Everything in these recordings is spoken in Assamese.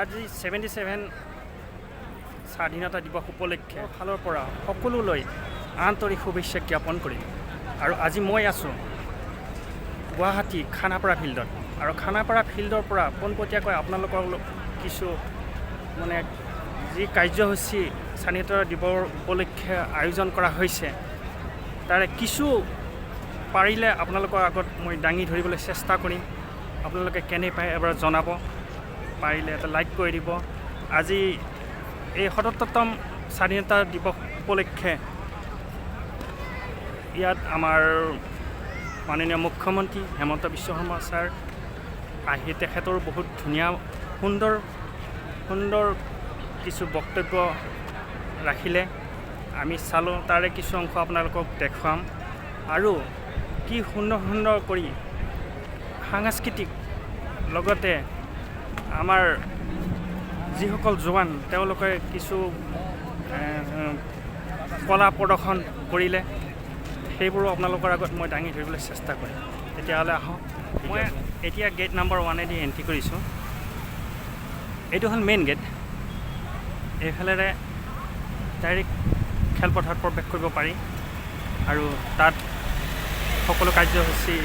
আজি 77 স্বাধীনতা দিৱস উপলক্ষে ফালৰ পৰা সকলোলৈ আন্তৰিক শুভেচ্ছা জ্ঞাপন কৰিম। আৰু আজি মই আছোঁ গুৱাহাটী খানাপাৰা ফিল্ডত, আৰু খানাপাৰা ফিল্ডৰ পৰা পোনপটীয়াকৈ আপোনালোকৰ কিছু মানে যি কাৰ্যসূচী স্বাধীনতা দিৱসৰ উপলক্ষে আয়োজন কৰা হৈছে তাৰে কিছু পাৰিলে আপোনালোকৰ আগত মই দাঙি ধৰিবলৈ চেষ্টা কৰিম। আপোনালোকে কেনে পায় এবাৰ জনাব, পাৰিলে এটা লাইক কৰি দিব। আজি এই ৭৭তম স্বাধীনতা দিৱস উপলক্ষে ইয়াত আমাৰ মাননীয় মুখ্যমন্ত্ৰী হিমন্ত বিশ্ব শৰ্মা ছাৰ আহি তেখেতৰ বহুত ধুনীয়া সুন্দৰ কিছু বক্তব্য ৰাখিলে, আমি চালোঁ। তাৰে কিছু অংশ আপোনালোকক দেখুৱাম। আৰু কি সুন্দৰ কৰি সাংস্কৃতিক লগতে আমাৰ যিসকল জোৱান তেওঁলোকে কিছু কলা প্ৰদৰ্শন কৰিলে, সেইবোৰো আপোনালোকৰ আগত মই দাঙি ধৰিবলৈ চেষ্টা কৰিম। তেতিয়াহ'লে আহক, মই এতিয়া গেট নাম্বাৰ 1 দি এণ্ট্ৰি কৰিছোঁ। এইটো হ'ল মেইন গেট। এইফালেৰে ডাইৰেক্ট খেলপথাৰত প্ৰৱেশ কৰিব পাৰি, আৰু তাত সকলো কাৰ্যসূচী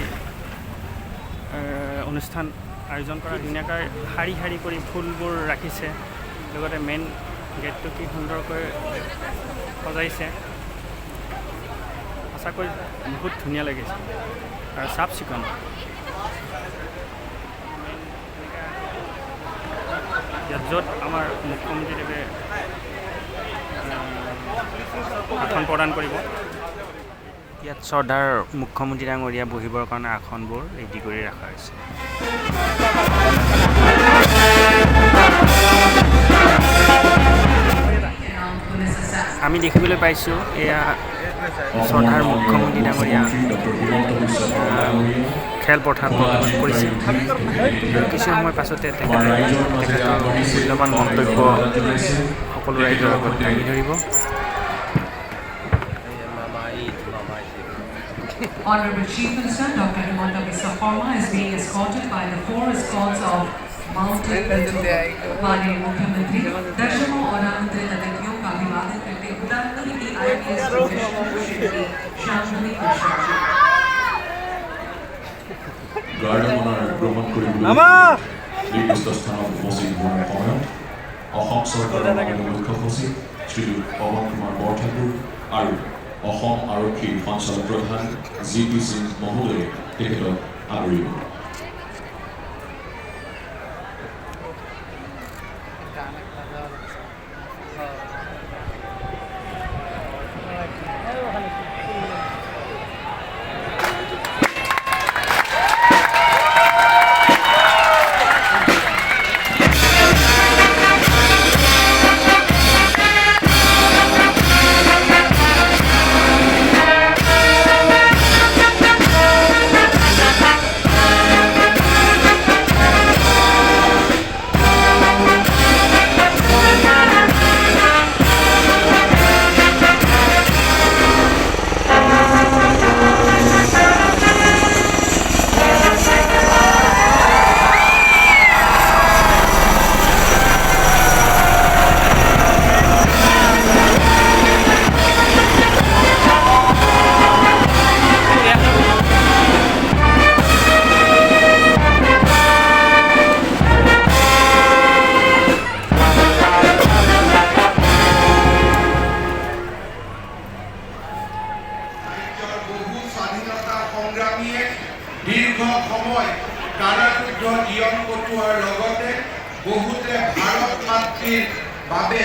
অনুষ্ঠান আয়োজন কৰা ধুনীয়াকৈ শাৰী কৰি ফুলবোৰ ৰাখিছে। লগতে মেইন গেটটো কি সুন্দৰকৈ সজাইছে, সঁচাকৈ বহুত ধুনীয়া লাগিছে আৰু চাফ চিকুণ। ইয়াত য'ত আমাৰ মুখ্যমন্ত্ৰীদেৱে আসন প্ৰদান কৰিব, ইয়াত শ্ৰদ্ধাৰ মুখ্যমন্ত্ৰী ডাঙৰীয়া বহিবৰ কাৰণে আসনবোৰ ৰেডি কৰি ৰখা হৈছে। আমি দেখিবলৈ পাইছোঁ এয়া শ্ৰদ্ধাৰ মুখ্যমন্ত্ৰী ডাঙৰীয়া খেলপথাৰত প্ৰদৰ্শন কৰিছে। কিছু সময় পাছতে তেখেতৰ মূল্যৱান মন্তব্য সকলো ৰাইজৰ আগত দাঙি ধৰিব। Honorable Chief Minister Dr. Himanta Biswa Sarma is being escorted by the 4 escorts of mounted माननीय मुख्यमंत्री। दर्शकों और आमंत्रित अतिथियों का अभिवादन करते उदाहरण की IPS श्री शांतनी प्रसाद গাৰ্ডেনৰ ভ্ৰমণ কৰিবলৈ নিৰ্দিষ্ট স্থানত উপস্থিত হোৱাৰ সময়ত অসম চৰকাৰৰ মুখ্য সচিব শ্ৰী পৱন কুমাৰ বৰঠাকুৰ আৰু অসম আৰক্ষীৰ সঞ্চালক প্ৰধান GP সিং মহোদয়ে তেখেতক আদৰিব। দীৰ্ঘ সময় কাৰাৰুদ্ধ জীৱন কটোৱাৰ লগতে বহুতে ভাৰত মাতৃৰ বাবে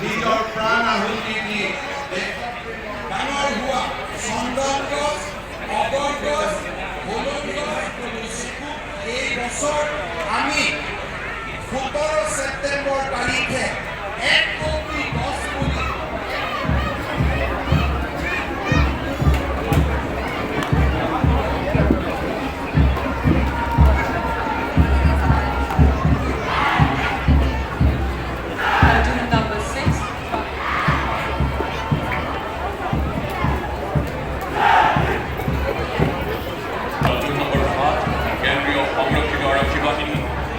নিজৰ প্ৰাণ আহুতি দি ডাঙৰ হোৱা চন্দন গছ, অগৰ গছ, বলনি গছ, এই বছৰ আমি 17 ছেপ্টেম্বৰ তাৰিখে 1 কোটি গছ পুলি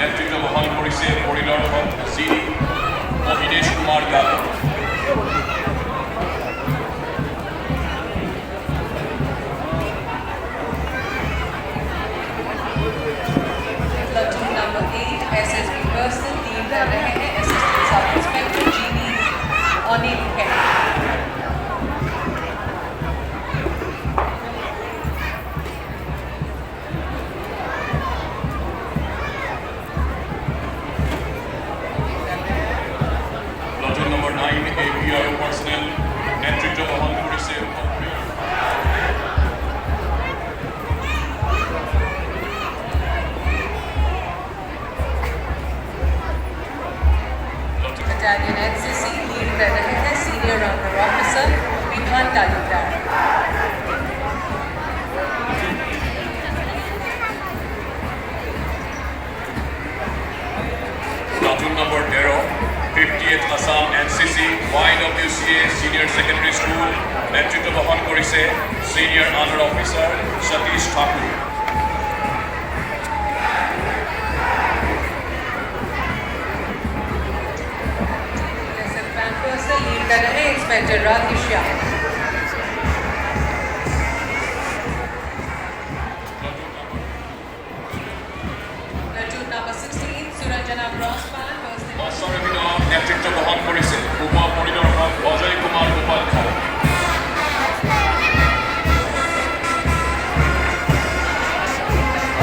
নেতৃত্ব বহন কৰিছে পৰিদৰ্শক শ্ৰী মহিনেশ কুমাৰ গাল। Platoon number 8 SSB personal team कर रहे हैं assistant sub inspector जीनी अनिल है। Platoon number 9 APRO personnel নেতৃত্ব বহন কৰিছে Battalion NCC लीड कर रहे हैं सीनियर अंडर ऑफिसर विधान Talukdar. Platoon number 13 50th Assam NCC YWCA Senior Secondary School নেতৃত্ব বহন কৰিছে Senior Under Officer Satish Thakur। Personnel lead कर रहे हैं inspector Rakesh. Platoon number 16 Suranjana ब्रॉसपान पर्सनल অশ্বৰবিনৰ নেতৃত্ব বহন কৰিছে উপ পৰিদৰ্শক Ajay Kumar Upadhyay.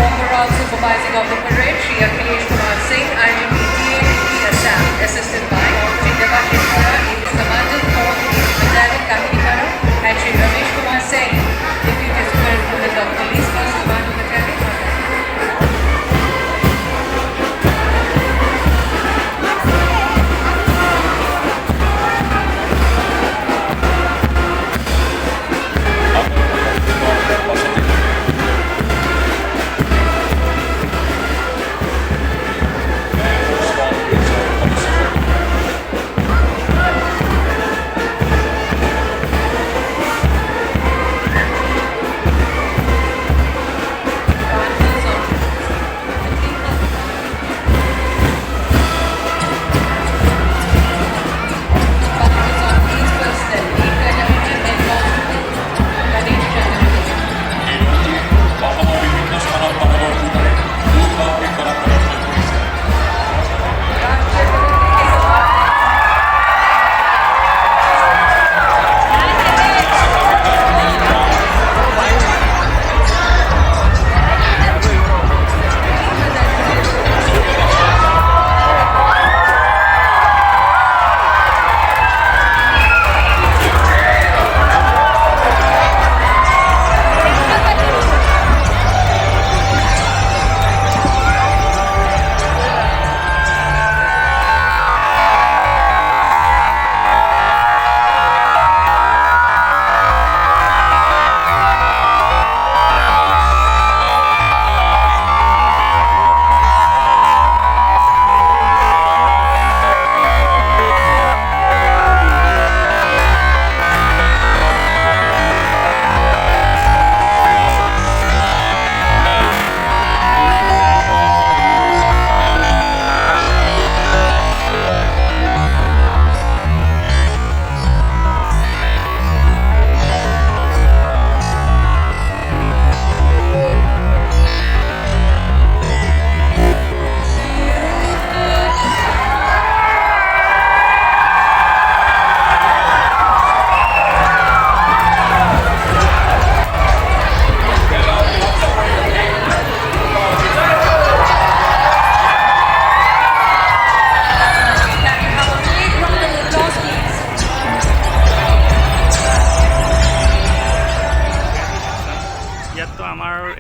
overall supervising of the parade Shri Akhilesh Kumar Singh IGP Assam assisted by Shri Devashish Kara Aegis Commandant 4th Battalion Khanapara and Shri Ramesh Kumar Singh Deputy Superintendent of Police 1st Commando Battalion।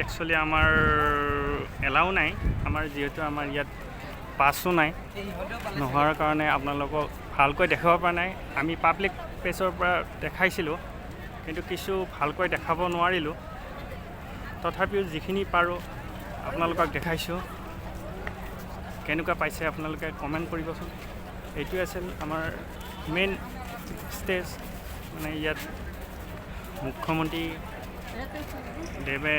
Actually আমাৰ এলাও নাই, আমাৰ যিহেতু আমাৰ ইয়াত পাছো নাই, নোহোৱাৰ কাৰণে আপোনালোকক ভালকৈ দেখাব পৰা নাই। আমি পাব্লিক প্লেচৰ পৰা দেখাইছিলোঁ, কিন্তু কিছু ভালকৈ দেখাব নোৱাৰিলোঁ। তথাপিও যিখিনি পাৰোঁ আপোনালোকক দেখাইছোঁ। কেনেকুৱা পাইছে আপোনালোকে কমেণ্ট কৰিবচোন। এইটোৱে আছিল আমাৰ মেইন ষ্টেজ, মানে ইয়াত মুখ্যমন্ত্ৰী দেৱে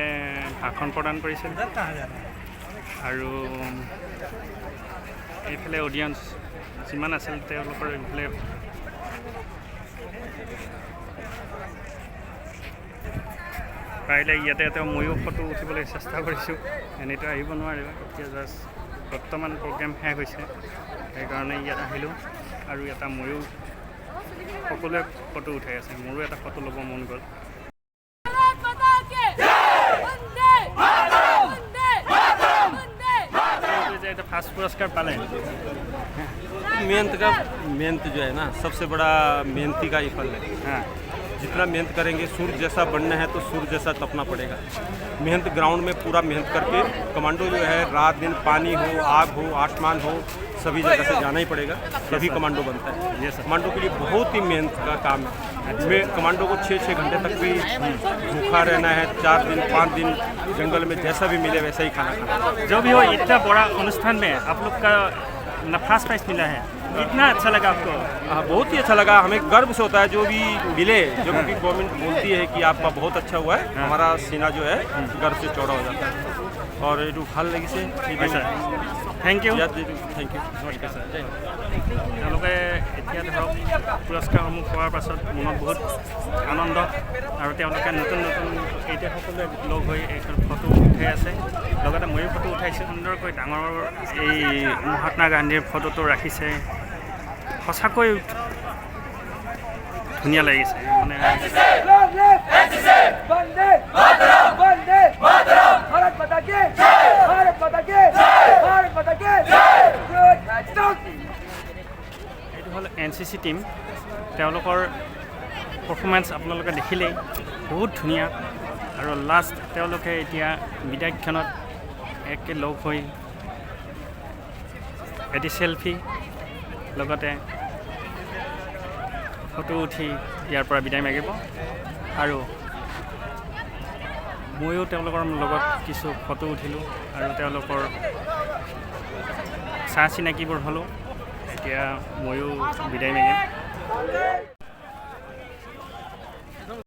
ভাষণ প্ৰদান কৰিছিল। আৰু এইফালে অডিয়েঞ্চ যিমান আছিল তেওঁলোকৰ এইফালে পাৰিলে ইয়াতে ময়ো ফটো উঠিবলৈ চেষ্টা কৰিছোঁ এনেইতো আহিব নোৱাৰিব এতিয়া জাষ্ট বৰ্তমান প্ৰগ্ৰেম শেষ হৈছে সেইকাৰণে ইয়াত আহিলোঁ আৰু এটা ময়ো সকলোৱে ফটো উঠাই আছে মোৰো এটা ফটো ল'ব মন গ'ল যে ফাৰ্ষ্ট পুৰস্কাৰ পালে मेहनत जो है ना सबसे बड़ा मेहनती का ही फल है हाँ जितना मेहनत करेंगे सूर्य जैसा बनना है तो सूर्य जैसा तपना पड़ेगा मेहनत ग्राउंड में पूरा मेहनत करके कमांडो जो है रात दिन पानी हो आग हो आसमान हो सभी जगह से जाना ही पड़ेगा तभी कमांडो बनता है ये सर कमांडो के लिए बहुत ही मेहनत का काम है में कमांडो को 6-6 घंटे तक भी भूखा रहना है 4 दिन 5 दिन जंगल में जैसा भी मिले वैसा ही खाना खाना जो भी हो इतना बड़ा अनुष्ठान में आप लोग का फर्स्ट प्राइज मिला है इतना अच्छा लगा आपको बहुत ही अच्छा लगा हमें गर्व से होता है जो भी मिले जो भी गवर्नमेंट बोलती है कि आपका बहुत अच्छा हुआ है हमारा सीना जो है गर्व से चौड़ा हो जाता है और ये ভাল লাগিছে থেংক ইউ थैंक यू নমস্কাৰ ছাৰ তেওঁলোকে এতিয়া ধৰক পুৰস্কাৰসমূহ পোৱাৰ পাছত মনত বহুত আনন্দ আৰু তেওঁলোকে নতুন এতিয়া সকলোৱে লগ হৈ এখন ফটো উঠাই আছে লগতে ময়ো ফটো উঠাইছোঁ সুন্দৰকৈ ডাঙৰ এই মহাত্মা গান্ধীৰ ফটোটো ৰাখিছে সঁচাকৈ ধুনীয়া লাগিছে মানে এইটো হ'ল NCC টিম তেওঁলোকৰ পাৰফৰ্মেঞ্চ আপোনালোকে দেখিলেই বহুত ধুনীয়া আৰু লাষ্ট তেওঁলোকে এতিয়া বিদায়ক্ষণত একে লগ হৈ এটি চেলফি লগতে ফটো উঠি ইয়াৰ পৰা বিদায় মাগিব আৰু ময়ো তেওঁলোকৰ লগত কিছু ফটো উঠিলোঁ আৰু তেওঁলোকৰ চাহ চিনাকিবোৰ হ'লোঁ এতিয়া ময়ো বিদায় মাগিম